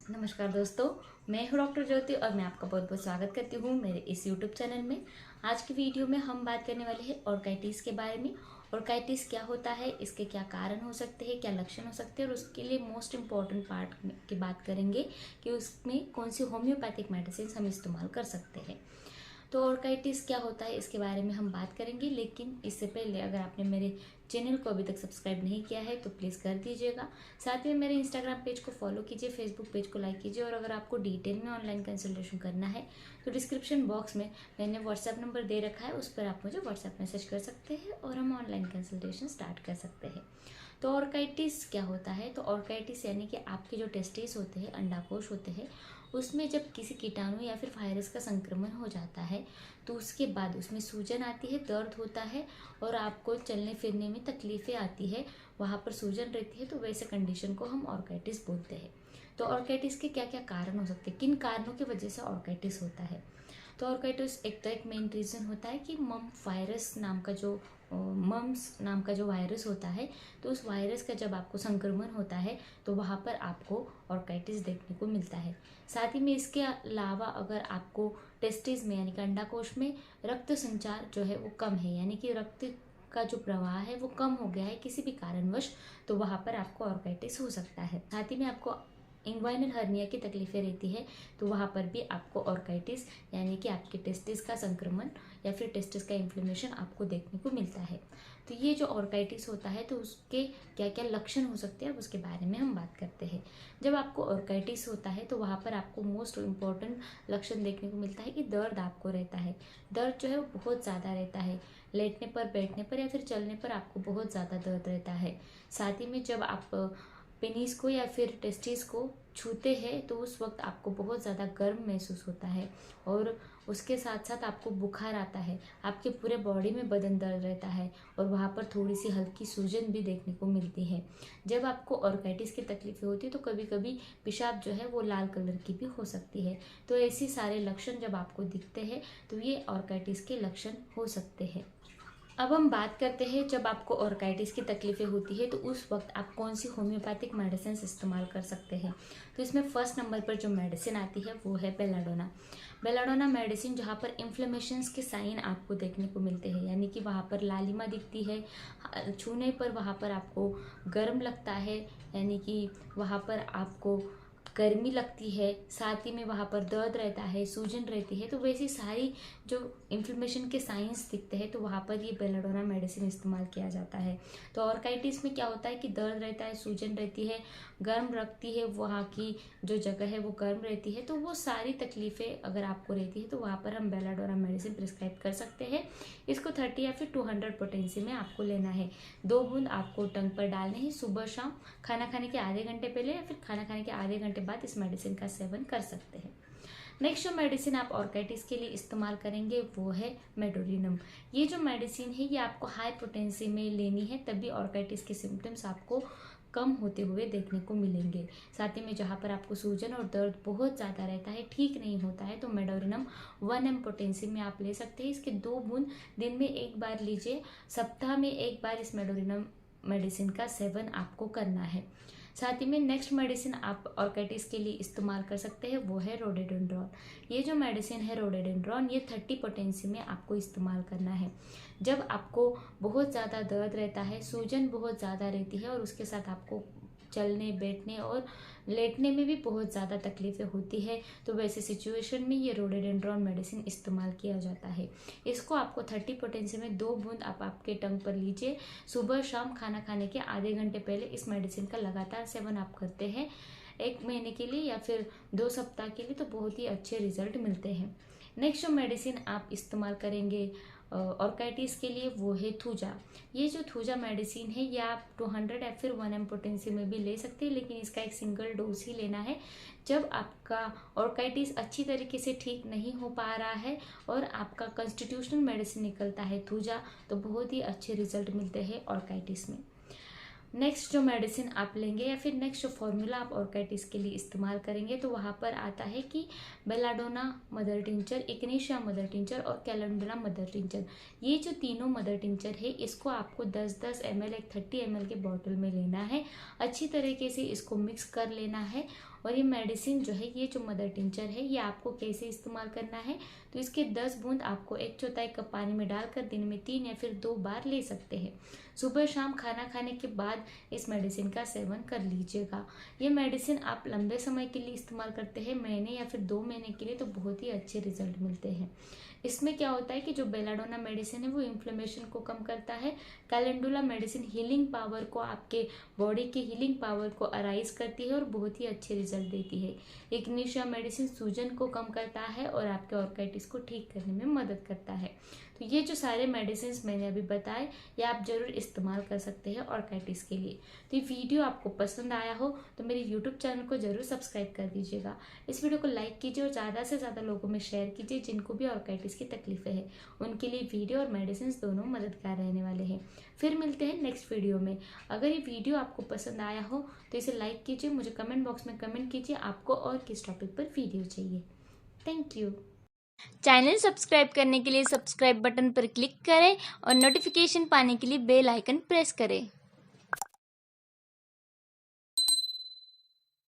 नमस्कार दोस्तों, मैं हूँ डॉक्टर ज्योति और मैं आपका बहुत बहुत स्वागत करती हूँ मेरे इस यूट्यूब चैनल में। आज की वीडियो में हम बात करने वाले हैं ऑर्काइटिस के बारे में। ऑर्काइटिस क्या होता है, इसके क्या कारण हो सकते हैं, क्या लक्षण हो सकते हैं और उसके लिए मोस्ट इम्पॉर्टेंट पार्ट की बात करेंगे कि उसमें कौन सी होम्योपैथिक मेडिसिन हम इस्तेमाल कर सकते हैं। तो ऑर्काइटिस क्या होता है इसके बारे में हम बात करेंगे, लेकिन इससे पहले अगर आपने मेरे चैनल को अभी तक सब्सक्राइब नहीं किया है तो प्लीज़ कर दीजिएगा। साथ में मेरे इंस्टाग्राम पेज को फॉलो कीजिए, फेसबुक पेज को लाइक कीजिए और अगर आपको डिटेल में ऑनलाइन कंसल्टेशन करना है तो डिस्क्रिप्शन बॉक्स में मैंने व्हाट्सएप नंबर दे रखा है, उस पर आप मुझे व्हाट्सएप मैसेज कर सकते हैं और हम ऑनलाइन कंसल्टेशन स्टार्ट कर सकते हैं। तो ऑर्काइटिस क्या होता है? तो ऑर्काइटिस यानी कि आपके जो टेस्टिस होते हैं, अंडाकोश होते हैं, उसमें जब किसी कीटाणु या फिर वायरस का संक्रमण हो जाता है तो उसके बाद उसमें सूजन आती है, दर्द होता है और आपको चलने फिरने में तकलीफ़ें आती है, वहाँ पर सूजन रहती है। तो वैसे कंडीशन को हम ऑर्काइटिस बोलते हैं। तो ऑर्काइटिस के क्या क्या कारण हो सकते हैं, किन कारणों की वजह से ऑर्काइटिस होता है? तो ऑर्काइटिस एक मेन रीज़न होता है कि मम्स नाम का जो वायरस होता है, तो उस वायरस का जब आपको संक्रमण होता है तो वहाँ पर आपको ऑर्काइटिस देखने को मिलता है। साथ ही में इसके अलावा अगर आपको टेस्टिस में यानी कि अंडाकोश में रक्त संचार जो है वो कम है, यानी कि रक्त का जो प्रवाह है वो कम हो गया है किसी भी कारणवश, तो वहाँ पर आपको ऑर्काइटिस हो सकता है। साथ ही में आपको इंग्वाइनल हर्निया की तकलीफें रहती है तो वहाँ पर भी आपको ऑर्काइटिस यानी कि आपके टेस्टिस का संक्रमण या फिर टेस्टिस का इन्फ्लेमेशन आपको देखने को मिलता है। तो ये जो ऑर्काइटिस होता है तो उसके क्या क्या लक्षण हो सकते हैं, उसके बारे में हम बात करते हैं। जब आपको ऑर्काइटिस होता है तो वहाँ पर आपको मोस्ट इम्पॉर्टेंट लक्षण देखने को मिलता है कि दर्द आपको रहता है। दर्द जो है वो बहुत ज़्यादा रहता है, लेटने पर, बैठने पर या फिर चलने पर आपको बहुत ज़्यादा दर्द रहता है। साथ ही में जब आप पेनिस को या फिर टेस्टिस को छूते हैं तो उस वक्त आपको बहुत ज़्यादा गर्म महसूस होता है और उसके साथ साथ आपको बुखार आता है, आपके पूरे बॉडी में बदन दर्द रहता है और वहाँ पर थोड़ी सी हल्की सूजन भी देखने को मिलती है। जब आपको ऑर्काइटिस की तकलीफें होती है तो कभी कभी पेशाब जो है वो लाल कलर की भी हो सकती है। तो ऐसे सारे लक्षण जब आपको दिखते हैं तो ये ऑर्काइटिस के लक्षण हो सकते हैं। अब हम बात करते हैं, जब आपको ऑर्काइटिस की तकलीफें होती है तो उस वक्त आप कौन सी होम्योपैथिक मेडिसिन इस्तेमाल कर सकते हैं। तो इसमें फर्स्ट नंबर पर जो मेडिसिन आती है वो है बेलाडोना। बेलाडोना मेडिसिन जहाँ पर इन्फ्लेमेशंस के साइन आपको देखने को मिलते हैं, यानी कि वहाँ पर लालिमा दिखती है, छूने पर वहाँ पर आपको गर्म लगता है, यानी कि वहाँ पर आपको गर्मी लगती है, साथ ही में वहाँ पर दर्द रहता है, सूजन रहती है, तो वैसी सारी जो इन्फ्लेमेशन के साइंस दिखते हैं तो वहाँ पर ये बेलाडोना मेडिसिन इस्तेमाल किया जाता है। तो ऑर्काइटिस में क्या होता है कि दर्द रहता है, सूजन रहती है, गर्म रखती है, वहाँ की जो जगह है वो गर्म रहती है, तो वो सारी तकलीफ़ें अगर आपको रहती है तो वहाँ पर हम बेलाडोना मेडिसिन प्रिस्क्राइब कर सकते हैं। इसको 30 या फिर 200 पोटेंसी में आपको लेना है। 2 बूंद आपको टंग पर डालने हैं सुबह शाम, खाना खाने के आधे घंटे पहले या फिर खाना खाने के आधे घंटे बाद इस मेडिसिन का सेवन कर सकते हैं। नेक्स्ट जो मेडिसिन आप ऑर्काइटिस के लिए इस्तेमाल करेंगे वो है मेडोरिनम। ये जो मेडिसिन है ये आपको हाई पोटेंसी में लेनी है, तभी ऑर्काइटिस के सिम्टम्स आपको कम होते हुए देखने को मिलेंगे। साथ ही में जहाँ पर आपको सूजन और दर्द बहुत ज़्यादा रहता है, ठीक नहीं होता है, तो मेडोरिनम 1 mg पोटेंसी में आप ले सकते हैं। इसके 2 बूंद दिन में एक बार लीजिए, सप्ताह में एक बार इस मेडोरिनम मेडिसिन का सेवन आपको करना है। साथ ही में नेक्स्ट मेडिसिन आप ऑर्काइटिस के लिए इस्तेमाल कर सकते हैं वो है रोडोडेंड्रॉन। ये जो मेडिसिन है रोडोडेंड्रॉन, ये 30 पोटेंसी में आपको इस्तेमाल करना है। जब आपको बहुत ज़्यादा दर्द रहता है, सूजन बहुत ज़्यादा रहती है और उसके साथ आपको चलने, बैठने और लेटने में भी बहुत ज़्यादा तकलीफ़ें होती है, तो वैसे सिचुएशन में ये रोडोडेंड्रॉन मेडिसिन इस्तेमाल किया जाता है। इसको आपको 30 पोटेंसी में 2 बूंद आप आपके टंग पर लीजिए, सुबह शाम खाना खाने के आधे घंटे पहले इस मेडिसिन का लगातार सेवन आप करते हैं 1 महीने के लिए या फिर 2 सप्ताह के लिए, तो बहुत ही अच्छे रिजल्ट मिलते हैं। नेक्स्ट जो मेडिसिन आप इस्तेमाल करेंगे ऑर्काइटिस के लिए वो है थूजा। ये जो थूजा मेडिसिन है ये आप 200 या फिर 1 mg पोटेंसी में भी ले सकते हैं, लेकिन इसका एक सिंगल डोज ही लेना है जब आपका ऑर्काइटिस अच्छी तरीके से ठीक नहीं हो पा रहा है और आपका कॉन्स्टिट्यूशनल मेडिसिन निकलता है थूजा, तो बहुत ही अच्छे रिजल्ट मिलते हैं ऑर्काइटिस में। नेक्स्ट जो मेडिसिन आप लेंगे या फिर नेक्स्ट जो फॉर्मूला आप ऑर्काइटिस के लिए इस्तेमाल करेंगे तो वहाँ पर आता है कि belladonna mother tincture, Ignatia mother tincture और कैलेंडुला मदर टिंचर। ये जो तीनों मदर टिंचर है इसको आपको 10-10 ml एक 30 ml के बॉटल में लेना है। अच्छी तरीके से इसको मिक्स कर लेना है और ये मेडिसिन जो है, ये जो मदर टिंचर है, ये आपको कैसे इस्तेमाल करना है, तो इसके 10 बूंद आपको 1/4 कप पानी में डालकर दिन में 3 या फिर 2 बार ले सकते हैं। सुबह शाम खाना खाने के बाद इस मेडिसिन का सेवन कर लीजिएगा। ये मेडिसिन आप लंबे समय के लिए इस्तेमाल करते हैं, महीने या फिर 2 महीने के लिए, तो बहुत ही अच्छे रिजल्ट मिलते हैं। इसमें क्या होता है कि जो बेलाडोना मेडिसिन है वो इन्फ्लेमेशन को कम करता है। कैलेंडुला मेडिसिन हीलिंग पावर को, आपके बॉडी के हीलिंग पावर को अराइज करती है और बहुत ही अच्छे रिजल्ट देती है। इग्निशिया मेडिसिन सूजन को कम करता है और आपके ऑर्काइटिस को ठीक करने में मदद करता है। तो ये जो सारे मेडिसिन मैंने अभी बताए, ये आप जरूर इस्तेमाल कर सकते हैं ऑर्काइटिस के लिए। तो ये वीडियो आपको पसंद आया हो तो मेरे यूट्यूब चैनल को जरूर सब्सक्राइब कर दीजिएगा। इस वीडियो को लाइक कीजिए और ज़्यादा से ज़्यादा लोगों में शेयर कीजिए जिनको भी ऑर्काइटिस की तकलीफें हैं। उनके लिए वीडियो और मेडिसिन दोनों मददगार रहने वाले हैं। फिर मिलते हैं नेक्स्ट वीडियो में। अगर ये वीडियो आपको पसंद आया हो तो इसे लाइक कीजिए, मुझे कमेंट बॉक्स में कमेंट कीजिए आपको और किस टॉपिक पर वीडियो चाहिए। Thank you. चैनल सब्सक्राइब करने के लिए सब्सक्राइब बटन पर क्लिक करें और नोटिफिकेशन पाने के लिए बेल आइकन प्रेस करें।